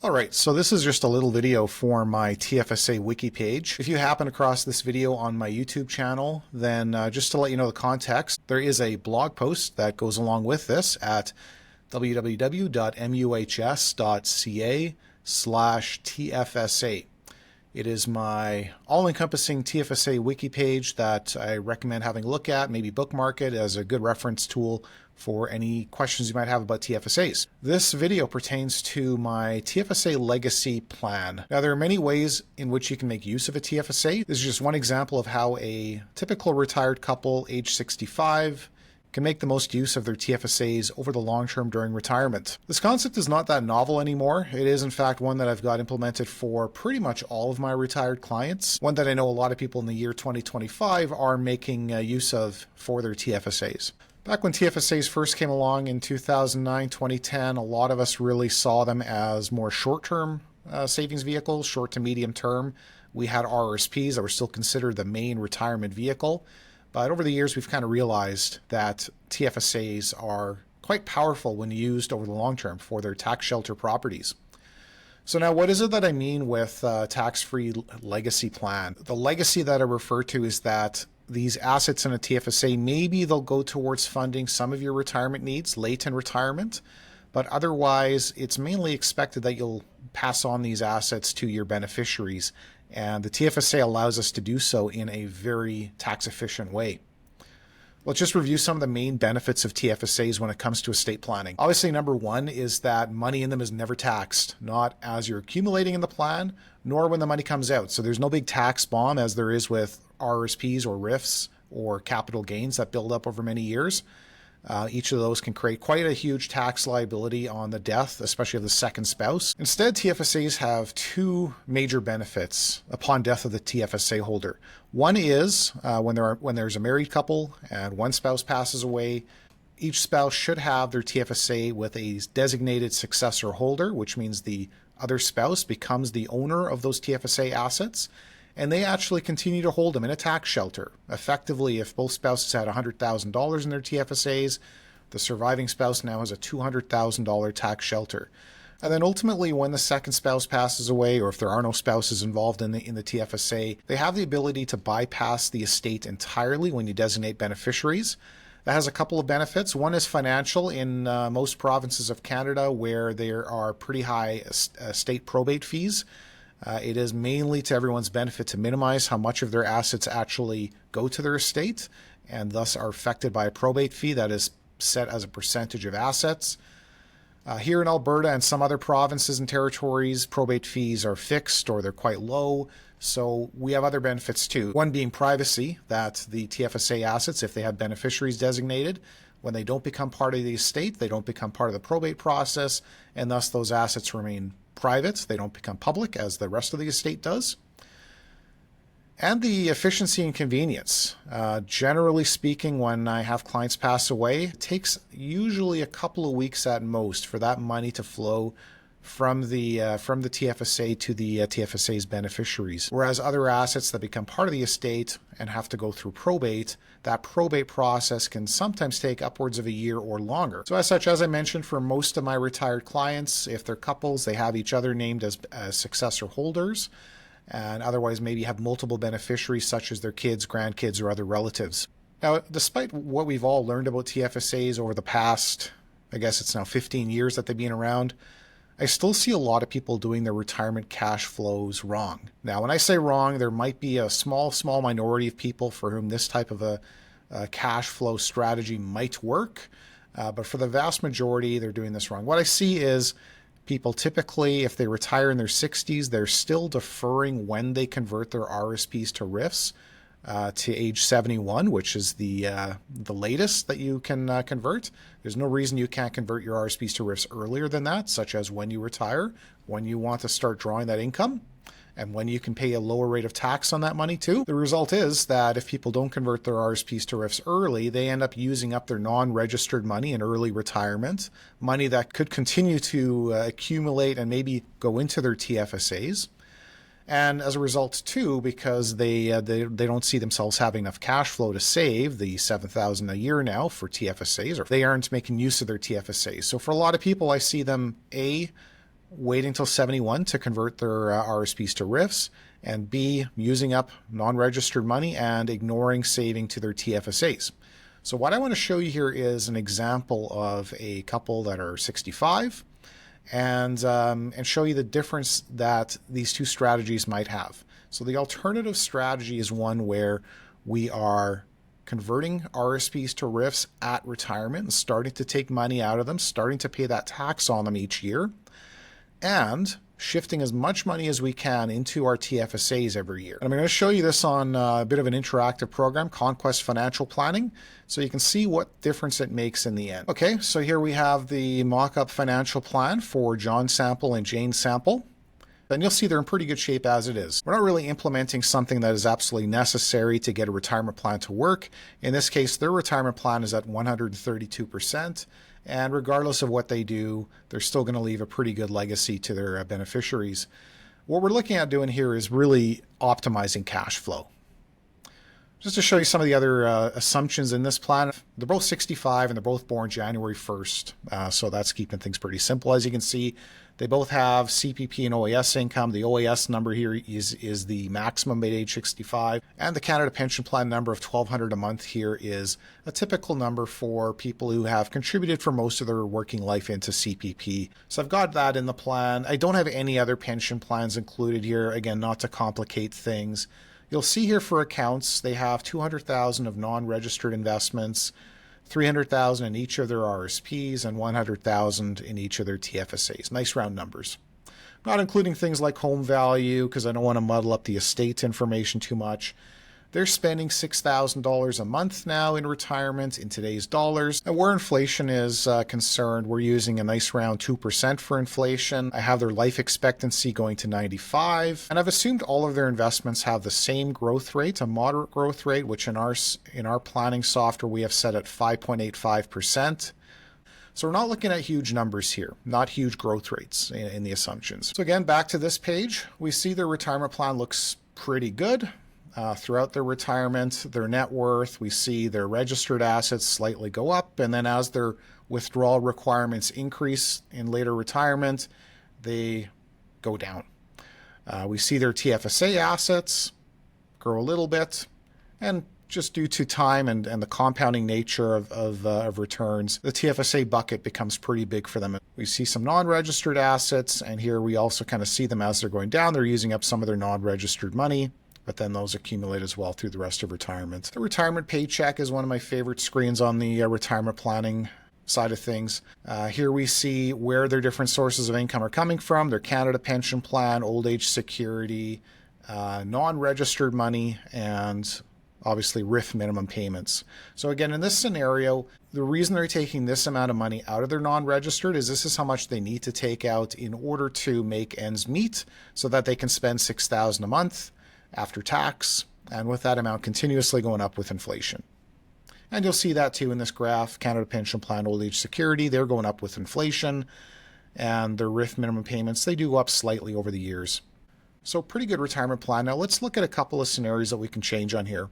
Alright, so this is just a little video for my TFSA wiki page. If you happen across this video on my YouTube channel, then just to let you know the context, there is a blog post that goes along with this at www.muhs.ca/TFSA. It is my all-encompassing TFSA wiki page that I recommend having a look at, maybe bookmark it as a good reference tool for any questions you might have about TFSAs. This video pertains to my TFSA legacy plan. Now, there are many ways in which you can make use of a TFSA. This is just one example of how a typical retired couple age 65 can make the most use of their TFSAs over the long term during retirement. This concept is not that novel anymore. It is in fact one that I've got implemented for pretty much all of my retired clients, one that I know a lot of people in the year 2025 are making use of for their TFSAs. Back when TFSAs first came along in 2009, 2010, a lot of us really saw them as more short-term savings vehicles, short to medium term. We had RRSPs that were still considered the main retirement vehicle. But over the years, we've kind of realized that TFSAs are quite powerful when used over the long term for their tax shelter properties. So now what is it that I mean with tax-free legacy plan? The legacy that I refer to is that these assets in a TFSA, maybe they'll go towards funding some of your retirement needs late in retirement, but otherwise it's mainly expected that you'll pass on these assets to your beneficiaries. And the TFSA allows us to do so in a very tax efficient way. Let's just review some of the main benefits of TFSAs when it comes to estate planning. Obviously, number one is that money in them is never taxed, not as you're accumulating in the plan, nor when the money comes out. So there's no big tax bomb as there is with RRSPs or RIFs or capital gains that build up over many years. Each of those can create quite a huge tax liability on the death, especially of the second spouse. Instead, TFSAs have two major benefits upon death of the TFSA holder. One is when there's a married couple and one spouse passes away, each spouse should have their TFSA with a designated successor holder, which means the other spouse becomes the owner of those TFSA assets. And they actually continue to hold them in a tax shelter. Effectively, if both spouses had $100,000 in their TFSAs, the surviving spouse now has a $200,000 tax shelter. And then ultimately, when the second spouse passes away, or if there are no spouses involved in the TFSA, they have the ability to bypass the estate entirely when you designate beneficiaries. That has a couple of benefits. One is financial in most provinces of Canada where there are pretty high estate probate fees. It is mainly to everyone's benefit to minimize how much of their assets actually go to their estate and thus are affected by a probate fee that is set as a percentage of assets. Here in Alberta and some other provinces and territories, probate fees are fixed or they're quite low. So we have other benefits too. One being privacy, that the TFSA assets, if they have beneficiaries designated, when they don't become part of the estate, they don't become part of the probate process, and thus those assets remain private. They don't become public as the rest of the estate does. And the efficiency and convenience. Generally speaking, when I have clients pass away, it takes usually a couple of weeks at most for that money to flow from the TFSA to the TFSA's beneficiaries. Whereas other assets that become part of the estate and have to go through probate, that probate process can sometimes take upwards of a year or longer. So as such, as I mentioned, for most of my retired clients, if they're couples, they have each other named as successor holders, and otherwise maybe have multiple beneficiaries such as their kids, grandkids, or other relatives. Now, despite what we've all learned about TFSAs over the past, I guess it's now 15 years that they've been around, I still see a lot of people doing their retirement cash flows wrong. Now, when I say wrong, there might be a small minority of people for whom this type of a cash flow strategy might work. But for the vast majority, they're doing this wrong. What I see is people typically, if they retire in their 60s, they're still deferring when they convert their RSPs to RIFs to age 71, which is the latest that you can convert. There's no reason you can't convert your RSPs to RIFs earlier than that, such as when you retire, when you want to start drawing that income, and when you can pay a lower rate of tax on that money too. The result is that if people don't convert their RSPs to RIFs early, they end up using up their non-registered money in early retirement, money that could continue to accumulate and maybe go into their TFSAs. And as a result, too, because they don't see themselves having enough cash flow to save the $7,000 a year now for TFSAs, or they aren't making use of their TFSAs. So for a lot of people, I see them waiting till 71 to convert their RSPs to RIFs, and B, using up non-registered money and ignoring saving to their TFSAs. So what I want to show you here is an example of a couple that are 65 and show you the difference that these two strategies might have. So the alternative strategy is one where we are converting RSPs to RIFs at retirement and starting to take money out of them, starting to pay that tax on them each year, and shifting as much money as we can into our TFSAs every year. And I'm going to show you this on a bit of an interactive program, Conquest Financial Planning, so you can see what difference it makes in the end. Okay, so here we have the mock-up financial plan for John Sample and Jane Sample. And you'll see they're in pretty good shape as it is. We're not really implementing something that is absolutely necessary to get a retirement plan to work. In this case, their retirement plan is at 132%. And regardless of what they do, they're still going to leave a pretty good legacy to their beneficiaries. What we're looking at doing here is really optimizing cash flow. Just to show you some of the other assumptions in this plan, they're both 65 and they're both born January 1st. So that's keeping things pretty simple. As you can see, they both have CPP and OAS income. The OAS number here is the maximum at age 65. And the Canada Pension Plan number of $1,200 a month here is a typical number for people who have contributed for most of their working life into CPP. So I've got that in the plan. I don't have any other pension plans included here. Again, not to complicate things. You'll see here for accounts, they have $200,000 of non-registered investments, $300,000 in each of their RSPs, and $100,000 in each of their TFSAs. Nice round numbers. Not including things like home value, because I don't want to muddle up the estate information too much. They're spending $6,000 a month now in retirement in today's dollars. And where inflation is concerned, we're using a nice round 2% for inflation. I have their life expectancy going to 95. And I've assumed all of their investments have the same growth rate, a moderate growth rate, which in our planning software we have set at 5.85%. So we're not looking at huge numbers here, not huge growth rates in the assumptions. So again, back to this page, we see their retirement plan looks pretty good. Throughout their retirement, their net worth, we see their registered assets slightly go up, and then as their withdrawal requirements increase in later retirement, they go down. We see their TFSA assets grow a little bit, and just due to time and the compounding nature of returns, the TFSA bucket becomes pretty big for them. We see some non-registered assets, and here we also kind of see them as they're going down. They're using up some of their non-registered money, but then those accumulate as well through the rest of retirement. The retirement paycheck is one of my favorite screens on the retirement planning side of things. Here we see where their different sources of income are coming from, their Canada Pension Plan, old age security, non-registered money, and obviously RIF minimum payments. So again, in this scenario, the reason they're taking this amount of money out of their non-registered is this is how much they need to take out in order to make ends meet so that they can spend $6,000 a month after tax, and with that amount continuously going up with inflation. And you'll see that too in this graph. Canada Pension Plan, old age security, they're going up with inflation, and their RIF minimum payments, they do go up slightly over the years. So pretty good retirement plan. Now let's look at a couple of scenarios that we can change on here.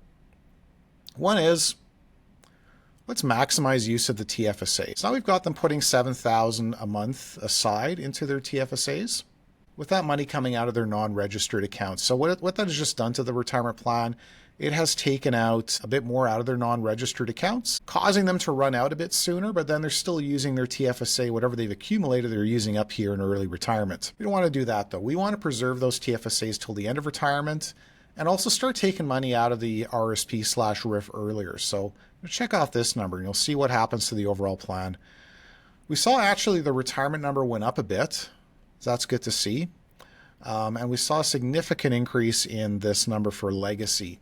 One is, let's maximize use of the TFSA. So now we've got them putting $7,000 a month aside into their TFSAs, with that money coming out of their non-registered accounts. So what that has just done to the retirement plan, it has taken out a bit more out of their non-registered accounts, causing them to run out a bit sooner, but then they're still using their TFSA, whatever they've accumulated, they're using up here in early retirement. We don't want to do that though. We want to preserve those TFSAs till the end of retirement and also start taking money out of the RSP/RIF earlier. So check off this number and you'll see what happens to the overall plan. We saw actually the retirement number went up a bit. So that's good to see. And we saw a significant increase in this number for legacy.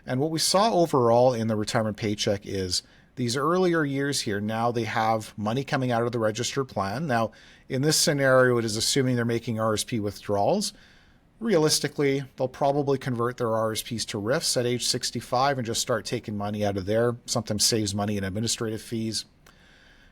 And what we saw overall in the retirement paycheck is these earlier years here, now they have money coming out of the registered plan. Now, in this scenario, it is assuming they're making RSP withdrawals. Realistically, they'll probably convert their RSPs to RIFs at age 65 and just start taking money out of there. Sometimes saves money in administrative fees.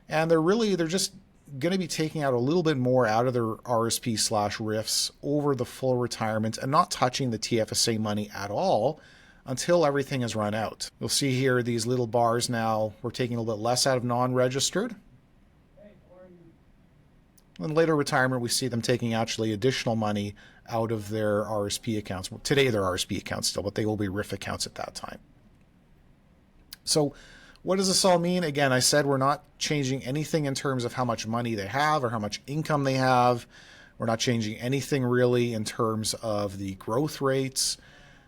And they're just going to be taking out a little bit more out of their RSP/RIFs over the full retirement and not touching the TFSA money at all until everything is run out. You'll see here these little bars now, we're taking a little bit less out of non-registered. In later retirement, we see them taking actually additional money out of their RSP accounts. Well, today they're RSP accounts still, but they will be RIF accounts at that time. So what does this all mean? Again, I said we're not changing anything in terms of how much money they have or how much income they have. We're not changing anything really in terms of the growth rates,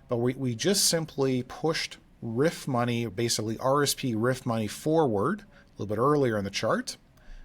but we just simply pushed RIF money, basically RSP RIF money forward a little bit earlier in the chart.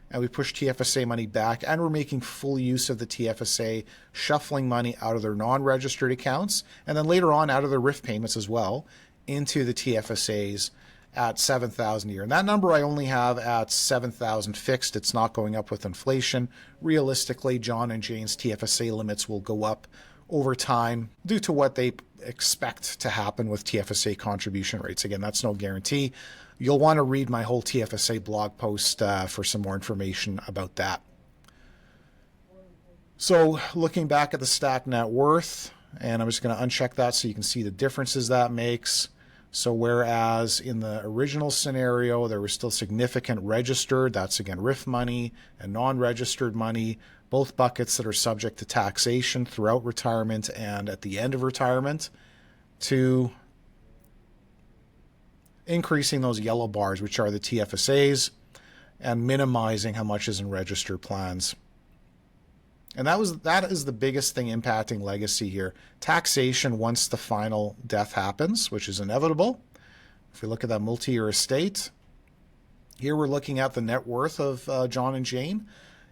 And we push TFSA money back, and we're making full use of the TFSA, shuffling money out of their non-registered accounts, and then later on out of their RIF payments as well, into the TFSAs at $7,000 a year. And that number I only have at $7,000 fixed. It's not going up with inflation. Realistically, John and Jane's TFSA limits will go up over time due to what they expect to happen with TFSA contribution rates. Again, that's no guarantee. You'll want to read my whole TFSA blog post for some more information about that. So looking back at the stack net worth, and I'm just going to uncheck that so you can see the differences that makes. So whereas in the original scenario, there was still significant registered, that's again RIF money, and non-registered money, both buckets that are subject to taxation throughout retirement and at the end of retirement, to increasing those yellow bars, which are the TFSAs, and minimizing how much is in registered plans. And that is the biggest thing impacting legacy here. Taxation once the final death happens, which is inevitable. If we look at that multi-year estate, here we're looking at the net worth of John and Jane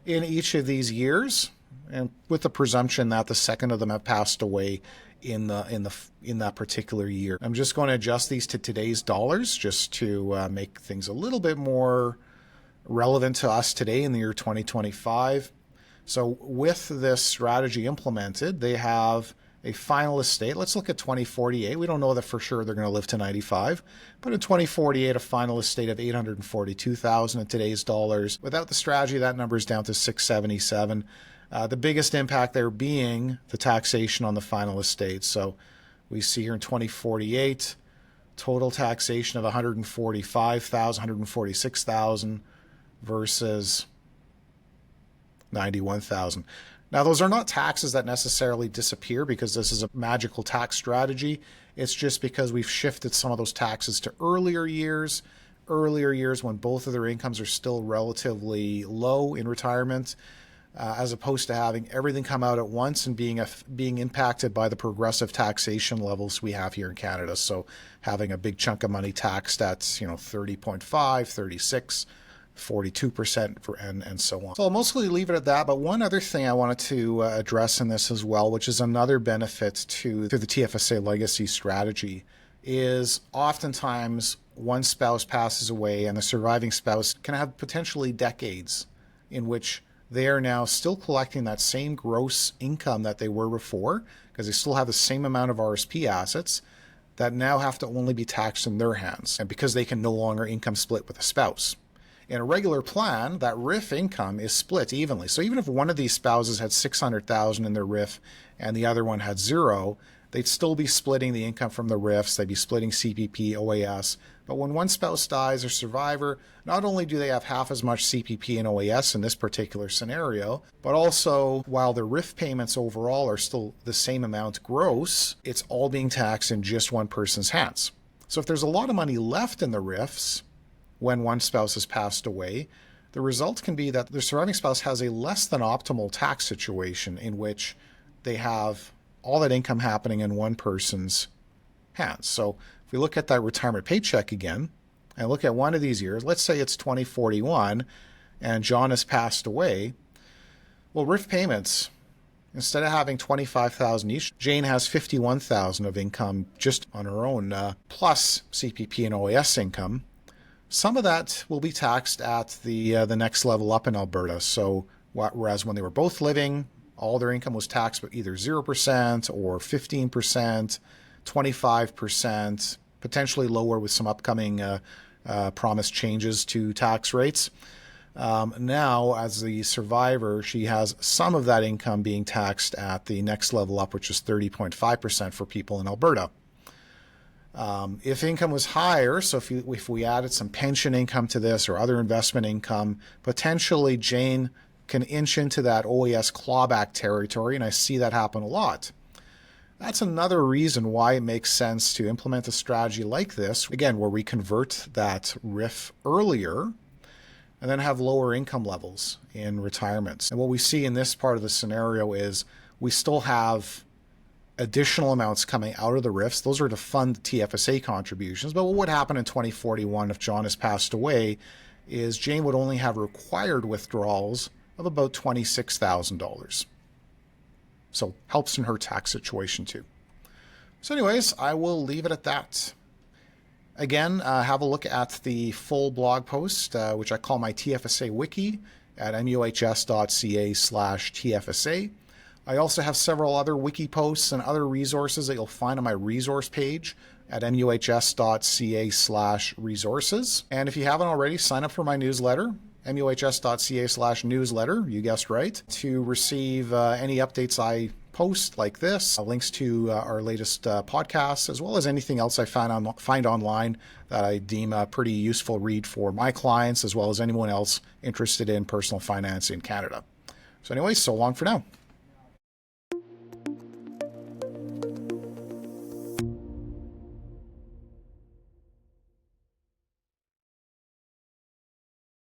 in each of these years, and with the presumption that the second of them have passed away in that particular year. I'm just going to adjust these to today's dollars just to make things a little bit more relevant to us today in the year 2025. So with this strategy implemented, they have a final estate. Let's look at 2048. We don't know that for sure they're going to live to 95, but in 2048, a final estate of $842,000 in today's dollars. Without the strategy, that number is down to $677. The biggest impact there being the taxation on the final estate. So we see here in 2048, total taxation of $145,000, $146,000 versus $91,000. Now, those are not taxes that necessarily disappear because this is a magical tax strategy. It's just because we've shifted some of those taxes to earlier years when both of their incomes are still relatively low in retirement, as opposed to having everything come out at once and being impacted by the progressive taxation levels we have here in Canada. So having a big chunk of money taxed at 30.5, 36, 42%, and so on. So I'll mostly leave it at that, but one other thing I wanted to address in this as well, which is another benefit to the TFSA legacy strategy, is oftentimes one spouse passes away and the surviving spouse can have potentially decades in which they are now still collecting that same gross income that they were before, because they still have the same amount of RSP assets that now have to only be taxed in their hands, and because they can no longer income split with a spouse. In a regular plan, that RIF income is split evenly. So even if one of these spouses had $600,000 in their RIF and the other one had zero, they'd still be splitting the income from the RIFs. They'd be splitting CPP, OAS. But when one spouse dies or survivor, not only do they have half as much CPP and OAS in this particular scenario, but also while the RIF payments overall are still the same amount gross, it's all being taxed in just one person's hands. So if there's a lot of money left in the RIFs when one spouse has passed away, the result can be that the surviving spouse has a less than optimal tax situation in which they have all that income happening in one person's hands. So if we look at that retirement paycheck again, and look at one of these years, let's say it's 2041, and John has passed away, well, RIF payments, instead of having $25,000 each, Jane has $51,000 of income just on her own, plus CPP and OAS income. Some of that will be taxed at the next level up in Alberta. So whereas when they were both living, all their income was taxed by either 0% or 15%, 25%, potentially lower with some upcoming promised changes to tax rates. Now, as the survivor, she has some of that income being taxed at the next level up, which is 30.5% for people in Alberta. If income was higher, so if we added some pension income to this or other investment income, potentially Jane can inch into that OAS clawback territory, and I see that happen a lot. That's another reason why it makes sense to implement a strategy like this, again, where we convert that RIF earlier and then have lower income levels in retirements. And what we see in this part of the scenario is we still have additional amounts coming out of the RIFs. Those are to fund the TFSA contributions. But what would happen in 2041 if John has passed away is Jane would only have required withdrawals of about $26,000. So helps in her tax situation too. So anyways, I will leave it at that. Again, have a look at the full blog post, which I call my TFSA wiki at muhs.ca/TFSA. I also have several other wiki posts and other resources that you'll find on my resource page at muhs.ca/resources. And if you haven't already, sign up for my newsletter, muhs.ca/newsletter, you guessed right, to receive any updates I post like this, links to our latest podcasts, as well as anything else I find online that I deem a pretty useful read for my clients, as well as anyone else interested in personal finance in Canada. So anyways, so long for now.